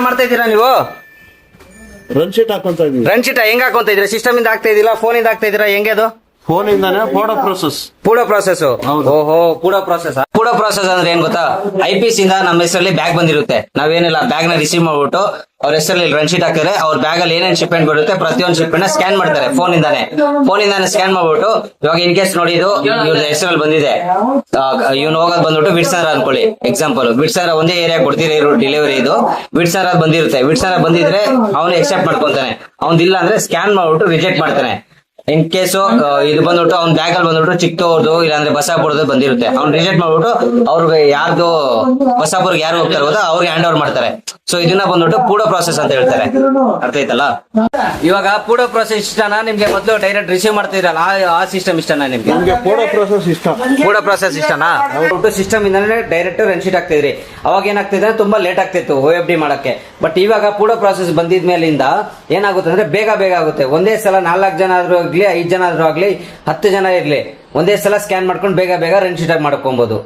ಮಾಡ್ತಾ ಇದ್ದೀರಾ ನೀವು? ರನ್ ಶೀಟ್ ಹಾಕೊಂತ ಇದೀವಿ. ರನ್ ಶೀಟ್ ಹೆಂಗ್ ಹಾಕೊಂತ ಇದ್ದೀರಾ? ಸಿಸ್ಟಮ್ ಇಂದ ಆಗ್ತಾ ಇದಿಲ್ಲ, ಫೋನ್ ಇಂದ ಆಗ್ತಾ ಇದ್ದೀರಾ? ಹೆಂಗೆ ಅದು? ಫೋನ್ ಇಂದಾನೆ ಫೋಟೋ ಪ್ರೋಸೆಸ್. ಪೂಡೋ ಪ್ರಾಸೆಸ್. ಹೌದು. ಓಹೋ, ಪೂಡೋ ಪ್ರಾಸೆಸ್. ಪೂಡೋ ಪ್ರಾಸೆಸ್ ಅಂದ್ರೆ ಏನ್ ಗೊತ್ತಾ? ಐಪಿಸಿ ಇಂದ ನಮ್ಮ ಹೆಸರಲ್ಲಿ ಬ್ಯಾಗ್ ಬಂದಿರುತ್ತೆ. ನಾವೇನಿಲ್ಲ, ಬ್ಯಾಗ್ ನ ರಿಸೀವ್ ಮಾಡ್ಬಿಟ್ಟು ಅವ್ರ ಹೆಸರಲ್ಲಿ ರನ್ ಶೀಟ್ ಹಾಕಿದ್ರೆ ಅವ್ರ ಬ್ಯಾಗ್ ಅಲ್ಲಿ ಏನೇನ್ ಶಿಪ್ಮೆಂಟ್ ಬರುತ್ತೆ ಪ್ರತಿಯೊಂದು ಶಿಪ್ಮೆಂಟ್ ಸ್ಕ್ಯಾನ್ ಮಾಡ್ತಾರೆ ಫೋನ್ ಇಂದಾನೆ ಸ್ಕ್ಯಾನ್ ಮಾಡ್ಬಿಟ್ಟು, ಇವಾಗ ಇನ್ ಕೇಸ್ ನೋಡಿ ಇದು ಇವ್ರ ಹೆಸರಲ್ಲಿ ಬಂದಿದೆ, ಇವ್ನು ಹೋಗೋದ್ ಬಂದ್ಬಿಟ್ಟು ವಿಡ್ಸರ ಅನ್ಕೊಳ್ಳಿ, ಎಕ್ಸಾಂಪಲ್ ವಿಡ್ಸರ ಒಂದೇ ಏರಿಯಾ ಕೊಡ್ತೀರಿ ಡೆಲಿವರಿ, ಇದು ವಿಡ್ಸರ ಬಂದಿರುತ್ತೆ. ವಿಡ್ಸರ ಬಂದಿದ್ರೆ ಅವನು ಎಕ್ಸೆಪ್ಟ್ ಮಾಡ್ಕೊಂತಾನೆ, ಅವ್ನಿಲ್ಲ ಅಂದ್ರೆ ಸ್ಕ್ಯಾನ್ ಮಾಡ್ಬಿಟ್ಟು ರಿಜೆಕ್ಟ್ ಮಾಡ್ತಾನೆ. ಇನ್ ಕೇಸು ಇದು ಬಂದ್ಬಿಟ್ಟು ಅವ್ನ ಬ್ಯಾಗ್ ಅಲ್ಲಿ ಬಂದ್ಬಿಟ್ಟು ಚಿಕ್ಕದವ್ರದ್ದು ಇಲ್ಲಾಂದ್ರೆ ಬಸಾಪುರದ್ದು ಬಂದಿರುತ್ತೆ, ಅವ್ನು ರಿಜೆಕ್ಟ್ ಮಾಡ್ಬಿಟ್ಟು ಅವ್ರಿಗೆ ಯಾರ್ದು ಬಸಾಪುರ್ಗೆ ಯಾರು ಹೋಗ್ತಾರೆ ಹೋದ ಅವ್ರಿಗೆ ಹ್ಯಾಂಡ್ ಓವರ್ ಮಾಡ್ತಾರೆ. ಸೊ ಇದನ್ನ ಬಂದ್ಬಿಟ್ಟು ಪೂಡೋ ಪ್ರಾಸೆಸ್ ಅಂತ ಹೇಳ್ತಾರೆ. ಅರ್ಥ ಆಯ್ತಲ್ಲ? ಇವಾಗ ಪೂಡೋ ಪ್ರಾಸೆಸ್ ಇಷ್ಟನಾ ನಿಮ್ಗೆ? ಮೊದಲು ಡೈರೆಕ್ಟ್ ರಿಸೀವ್ ಮಾಡ್ತಿದ್ರಲ್ಲ ಆ ಸಿಸ್ಟಮ್ ಇಷ್ಟನಾ ನಿಮ್ಗೆ? ನಮ್ಗೆ ಫೋಟೋ ಪ್ರೋಸೆಸ್ ಇಷ್ಟ. ಪೂಡೋ ಪ್ರಾಸೆಸ್ ಇಷ್ಟನಾ? ಸಿಸ್ಟಮ್ ಇಂದಾನೆ ಡೈರೆಕ್ಟ್ ರನ್ ಶೀಟ್ ಹಾಕ್ತಿದ್ರಿ. ಅವಾಗ ಏನಾಗ್ತಿದ್ರೆ ತುಂಬಾ ಲೇಟ್ ಆಗ್ತಿತ್ತು OFD ಮಾಡಕ್ಕೆ. ಬಟ್ ಇವಾಗ ಪೂಡೋ ಪ್ರಾಸೆಸ್ ಬಂದಿದ್ಮೇಲಿಂದ ಏನಾಗುತ್ತೆ ಅಂದ್ರೆ ಬೇಗ ಆಗುತ್ತೆ. ಒಂದೇ ಸಲ 4 ಜನ ಆದ್ರೂ ಆಗ್ಲಿ, 5 ಜನ ಆದ್ರೂ ಆಗ್ಲಿ, 10 ಜನ ಇರ್ಲಿ, ಒಂದೇ ಸಲ ಸ್ಕ್ಯಾನ್ ಮಾಡ್ಕೊಂಡು ಬೇಗ ರನ್ ಶೀಟ್ ಆಗಿ ಮಾಡ್ಕೊಬಹುದು.